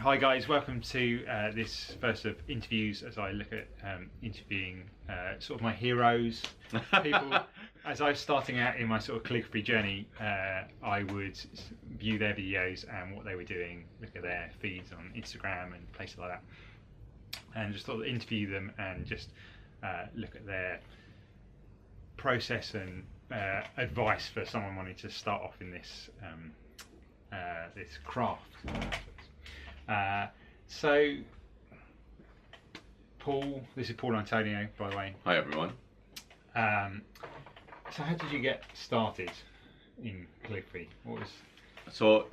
Hi guys, welcome to this first of interviews as I look at interviewing sort of my heroes, people. As I was starting out in my sort of calligraphy journey, I would view their videos and what they were doing, look at their feeds on Instagram and places like that, and just sort of interview them and just look at their process and advice for someone wanting to start off in this this craft. So, Paul, this is Paul Antonio, by the way. Hi everyone. So how did you get started in calligraphy? What was... So,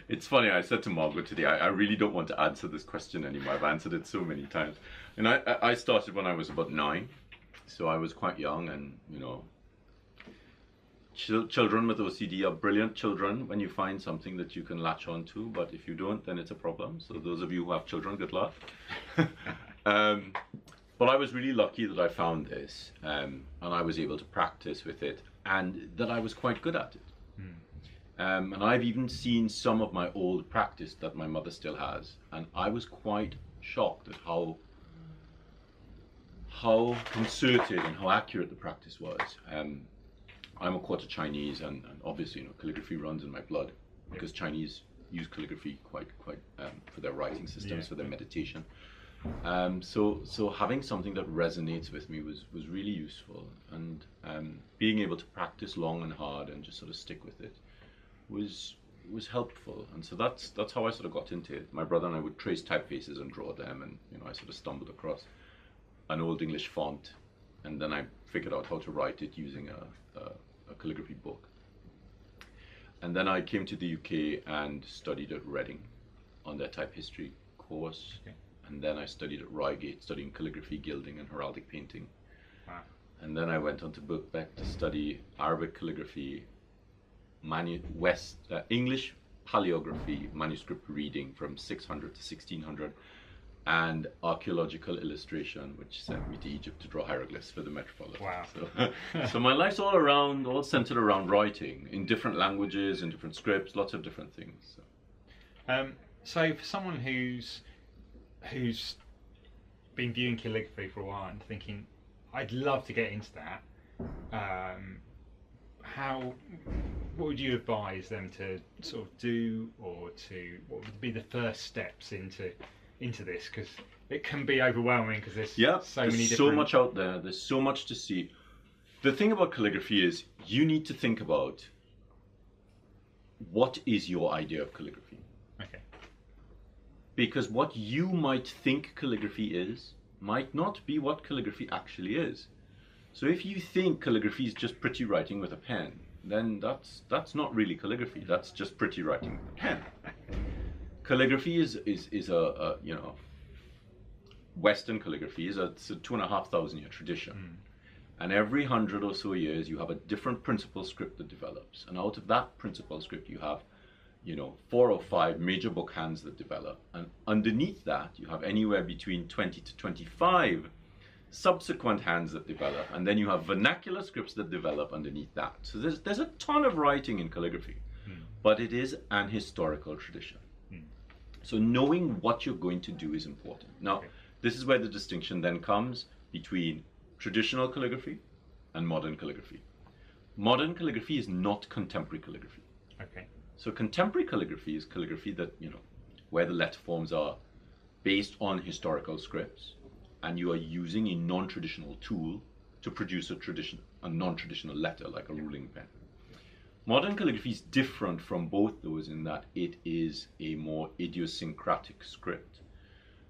it's funny, I said to Margaret today, I really don't want to answer this question anymore. I've answered it so many times. And I started when I was about 9, so I was quite young, and you know, children with OCD are brilliant children when you find something that you can latch on to, but if you don't, then it's a problem. So those of you who have children, good luck. But I was really lucky that I found this, and I was able to practice with it, and that I was quite good at it. And I've even seen some of my old practice that my mother still has, and I was quite shocked at how concerted and how accurate the practice was. I'm a quarter Chinese, and obviously, you know, calligraphy runs in my blood because Chinese use calligraphy quite for their writing systems, for their meditation. So having something that resonates with me was really useful, and being able to practice long and hard and just sort of stick with it was helpful. And so that's how I sort of got into it. My brother and I would trace typefaces and draw them, and you know, I sort of stumbled across an old English font, and then I figured out how to write it using a calligraphy book. And then I came to the UK and studied at Reading on their type history course. Okay. And then I studied at Reigate, studying calligraphy, gilding and heraldic painting. Wow. And then I went on to Birkbeck to study Arabic calligraphy, English paleography, manuscript reading from 600 to 1600, and archaeological illustration, which sent me to Egypt to draw hieroglyphs for the Metropolitan. Wow. So my life's all centered around writing in different languages, in different scripts, lots of different things. So for someone who's been viewing calligraphy for a while and thinking, I'd love to get into that, what would you advise them to sort of do, or what would be the first steps into this, because it can be overwhelming because there's so much out there, there's so much to see. The thing about calligraphy is you need to think about what is your idea of calligraphy. Okay. Because what you might think calligraphy is might not be what calligraphy actually is. So if you think calligraphy is just pretty writing with a pen, then that's not really calligraphy, that's just pretty writing with a pen. Calligraphy is a you know, Western calligraphy is a 2,500 year tradition, and every 100 or so years you have a different principal script that develops, and out of that principal script you have, you know, 4 or 5 major book hands that develop, and underneath that you have anywhere between 20 to 25 subsequent hands that develop, and then you have vernacular scripts that develop underneath that. So there's a ton of writing in calligraphy, but it is an historical tradition. So knowing what you're going to do is important. Now, this is where the distinction then comes between traditional calligraphy and modern calligraphy. Modern calligraphy is not contemporary calligraphy. Okay. So contemporary calligraphy is calligraphy that, you know, where the letter forms are based on historical scripts, and you are using a non-traditional tool to produce a non-traditional letter, like a ruling pen. Modern calligraphy is different from both those in that it is a more idiosyncratic script,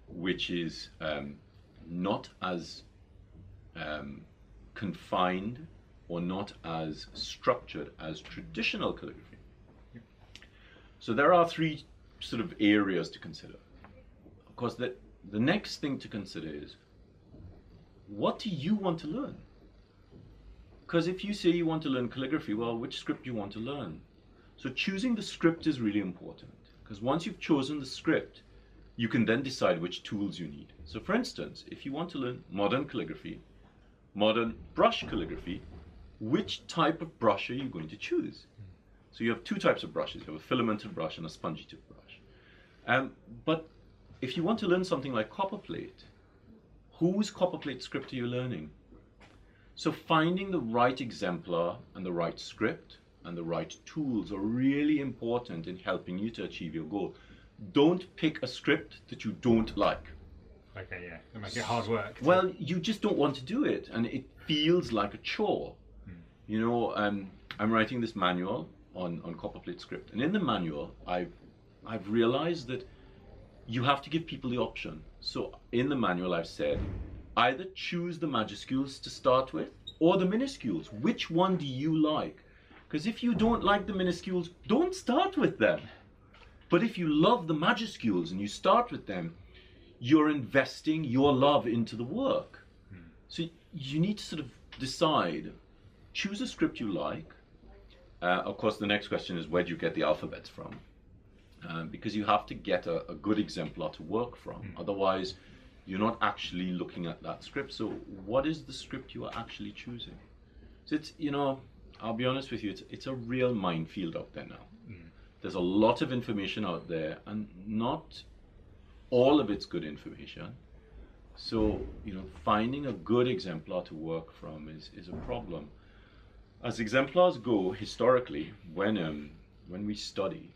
which is not as confined or not as structured as traditional calligraphy. So there are 3 sort of areas to consider. Of course, the next thing to consider is, what do you want to learn? Because if you say you want to learn calligraphy, well, which script do you want to learn? So choosing the script is really important, because once you've chosen the script, you can then decide which tools you need. So for instance, if you want to learn modern calligraphy, modern brush calligraphy, which type of brush are you going to choose? So you have 2 types of brushes. You have a filamented brush and a spongy tip brush. But if you want to learn something like copperplate, whose copperplate script are you learning? So finding the right exemplar and the right script and the right tools are really important in helping you to achieve your goal. Don't pick a script that you don't like. Okay, yeah, it'll make it hard work. Well, you just don't want to do it, and it feels like a chore. You know, I'm writing this manual on copperplate script, and in the manual, I've realized that you have to give people the option. So in the manual, I've said, either choose the majuscules to start with or the minuscules. Which one do you like? Because if you don't like the minuscules, don't start with them. But if you love the majuscules and you start with them, you're investing your love into the work. So you need to sort of decide, choose a script you like. Of course, the next question is, where do you get the alphabets from? Because you have to get a good exemplar to work from. Otherwise, you're not actually looking at that script. So what is the script you are actually choosing? So it's, you know, I'll be honest with you, it's a real minefield out there now. There's a lot of information out there, and not all of it's good information. So, you know, finding a good exemplar to work from is a problem. As exemplars go, historically, when we study,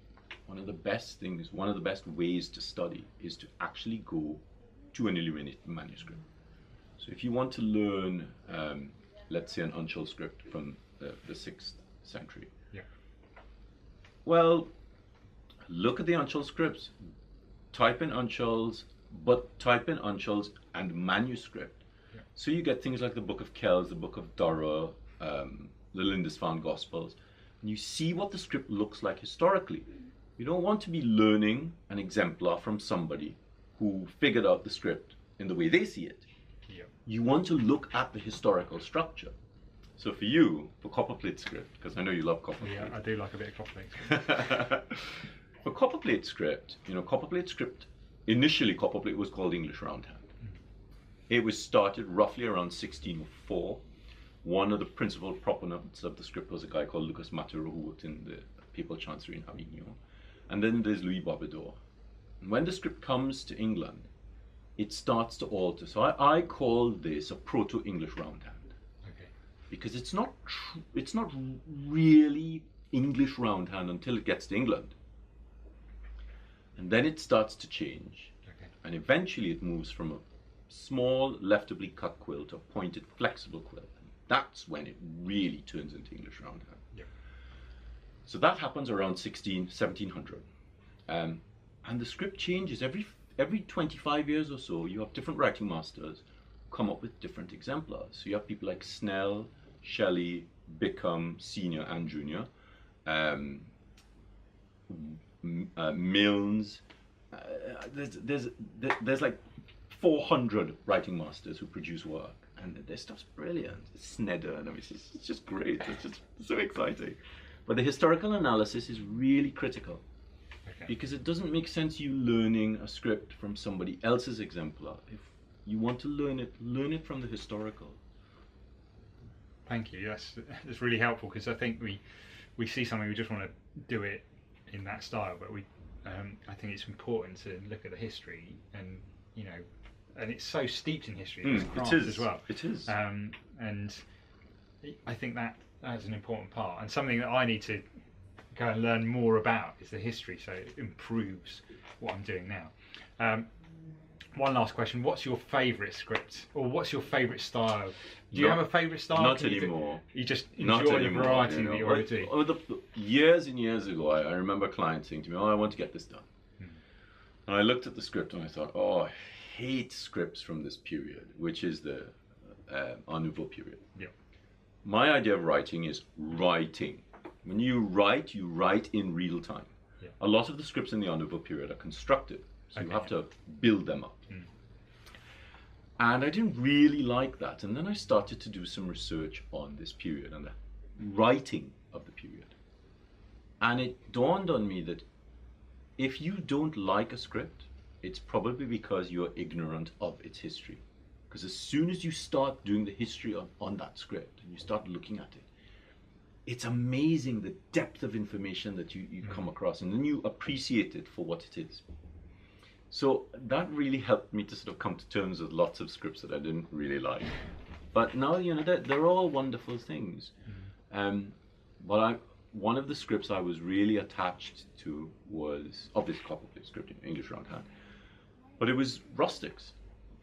one of the best ways to study is to actually go to an illuminated manuscript. So if you want to learn, let's say, an uncial script from the 6th century, well, look at the uncial scripts, type in uncials, but type in uncials and manuscript. So you get things like the Book of Kells, the Book of Durrow, the Lindisfarne Gospels, and you see what the script looks like historically. You don't want to be learning an exemplar from somebody who figured out the script in the way they see it. You want to look at the historical structure. So for you, for copperplate script, because I know you love copperplate. Yeah, I do like a bit of copperplate script. For copperplate script, you know, copperplate script, initially copperplate was called English Roundhand. It was started roughly around 1604. One of the principal proponents of the script was a guy called Lucas Maturo, who worked in the Papal Chancery in Avignon. And then there's Louis Bobador. And when the script comes to England, it starts to alter. So I call this a proto-English Roundhand. Because it's not really English Roundhand until it gets to England. And then it starts to change. And eventually it moves from a small left-oblique cut quill to a pointed flexible quill. And that's when it really turns into English Roundhand. So that happens around 1700. And the script changes every 25 years or so. You have different writing masters come up with different exemplars. So you have people like Snell, Shelley, Bickham, Senior and Junior, Milnes. There's like 400 writing masters who produce work, and their stuff's brilliant. Snedder, and I mean, it's just great. It's just so exciting. But the historical analysis is really critical. Because it doesn't make sense you learning a script from somebody else's exemplar. If you want to learn it from the historical. Thank you. That's really helpful, because I think we see something, we just want to do it in that style, but I think it's important to look at the history, and you know, and it's so steeped in history. It is as well. It is. And I think that's an important part, and something that I need to go and learn more about is the history, so it improves what I'm doing now. One last question: what's your favourite script, or what's your favourite style? Do you have a favourite style? Not anymore. You just enjoy the variety that you already do. Years and years ago, I remember clients saying to me, "Oh, I want to get this done," and I looked at the script and I thought, "Oh, I hate scripts from this period, which is the Art Nouveau period." My idea of writing is writing. When you write in real time. A lot of the scripts in the Art Nouveau period are constructed, so you have to build them up. And I didn't really like that. And then I started to do some research on this period and the writing of the period. And it dawned on me that if you don't like a script, it's probably because you're ignorant of its history. Because as soon as you start doing the history on that script and you start looking at it, it's amazing the depth of information that you come across, and then you appreciate it for what it is. So that really helped me to sort of come to terms with lots of scripts that I didn't really like. But now, you know, they're all wonderful things. But one of the scripts I was really attached to was, obviously, copperplate script, English roundhand, but it was rustics.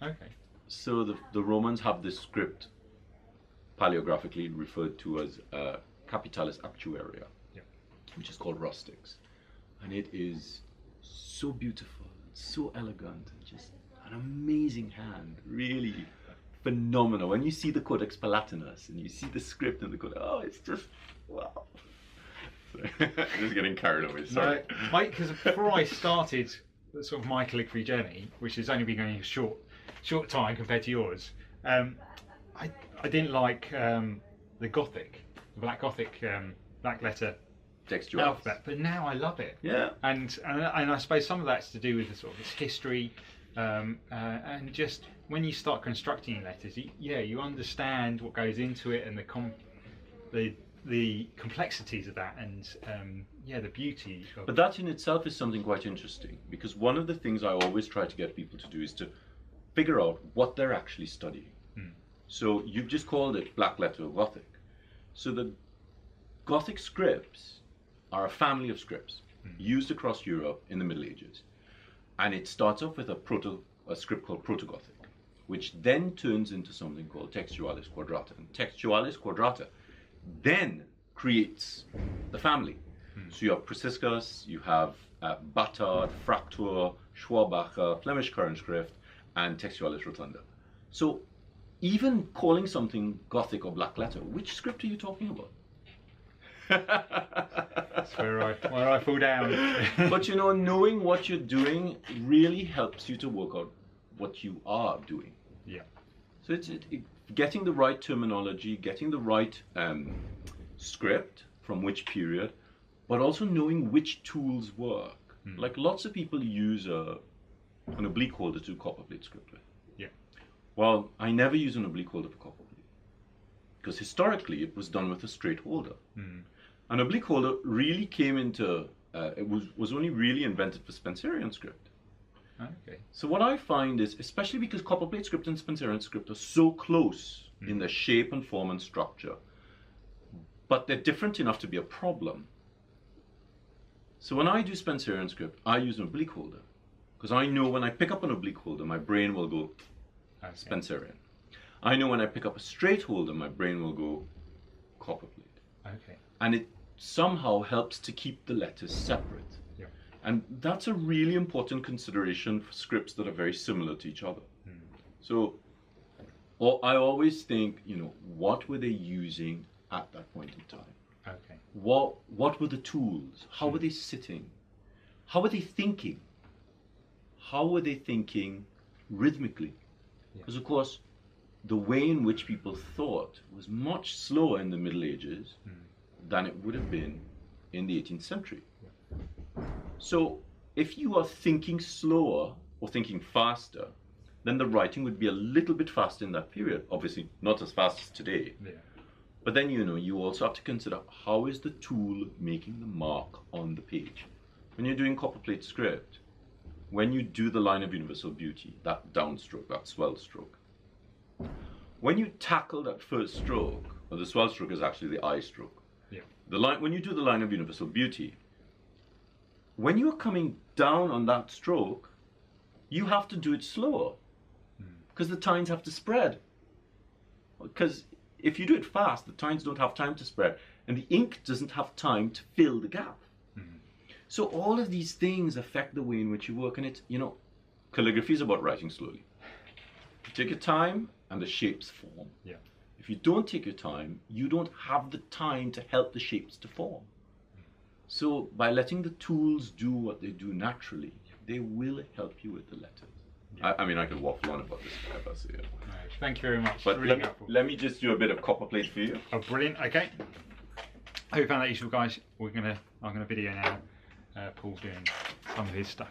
Okay. So the Romans have this script paleographically referred to as Capitalis Actuaria, which is called rustics. And it is so beautiful, so elegant, and just an amazing hand, really phenomenal. When you see the Codex Palatinus and you see the script and the code, oh, it's just, wow. I'm just getting carried away, sorry. No, because before I started sort of my calligraphy journey, which has only been going a short time compared to yours, I didn't like the Gothic, the Black Gothic black letter Textualis alphabet, but now I love it. Yeah. And I suppose some of that's to do with the sort of its history, and just when you start constructing letters, you understand what goes into it and the complexities of that, and the beauty of. But that in itself is something quite interesting, because one of the things I always try to get people to do is to figure out what they're actually studying. So you've just called it black letter Gothic. So the Gothic scripts are a family of scripts used across Europe in the Middle Ages. And it starts off with a script called Proto-Gothic, which then turns into something called Textualis Quadrata. And Textualis Quadrata then creates the family. So you have Priscus, you have Barnard, Fraktur, Schwabacher, Flemish current script, and Textualis Rotunda. So even calling something Gothic or black letter, which script are you talking about? That's where I fall down. But you know, knowing what you're doing really helps you to work out what you are doing. Yeah. So it's getting the right terminology, getting the right script from which period, but also knowing which tools work. Like lots of people use an oblique holder to copperplate script with. Yeah. Well, I never use an oblique holder for copperplate, because historically it was done with a straight holder. An oblique holder really came into, it was only really invented for Spencerian script. Okay. So what I find is, especially because copperplate script and Spencerian script are so close in their shape and form and structure, but they're different enough to be a problem. So when I do Spencerian script, I use an oblique holder, because I know when I pick up an oblique holder, my brain will go Spencerian. I know when I pick up a straight holder, my brain will go copperplate. Okay. And it somehow helps to keep the letters separate. Yeah. And that's a really important consideration for scripts that are very similar to each other. So I always think, you know, what were they using at that point in time? Okay. What were the tools? How were they sitting? How were they thinking? How were they thinking rhythmically? Because of course, the way in which people thought was much slower in the Middle Ages than it would have been in the 18th century. So if you are thinking slower or thinking faster, then the writing would be a little bit faster in that period. Obviously not as fast as today. Yeah. But then, you know, you also have to consider, how is the tool making the mark on the page? When you're doing copperplate script, when you do the line of universal beauty, that downstroke, that swell stroke, when you tackle that first stroke, or the swell stroke is actually the I stroke. Yeah. When you do the line of universal beauty, when you're coming down on that stroke, you have to do it slower, because the tines have to spread. Because if you do it fast, the tines don't have time to spread, and the ink doesn't have time to fill the gap. So all of these things affect the way in which you work, and it's, you know, calligraphy is about writing slowly. You take your time, and the shapes form. Yeah. If you don't take your time, you don't have the time to help the shapes to form. So by letting the tools do what they do naturally, they will help you with the letters. Yeah. I mean, I could waffle on about this forever, so yeah. Right. Thank you very much. But really let me just do a bit of copperplate for you. Oh, brilliant. Okay. Hope you found that useful, guys. I'm gonna video now. Paul doing some of his stuff.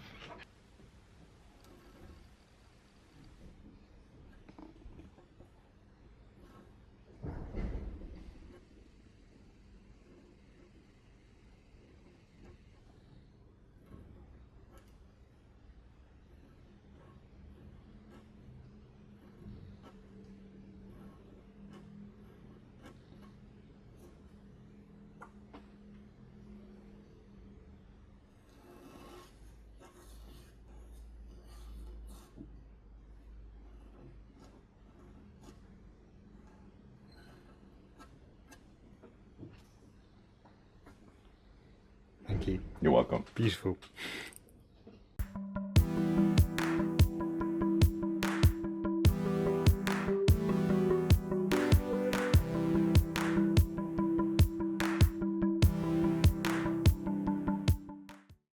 you. You're welcome. Beautiful.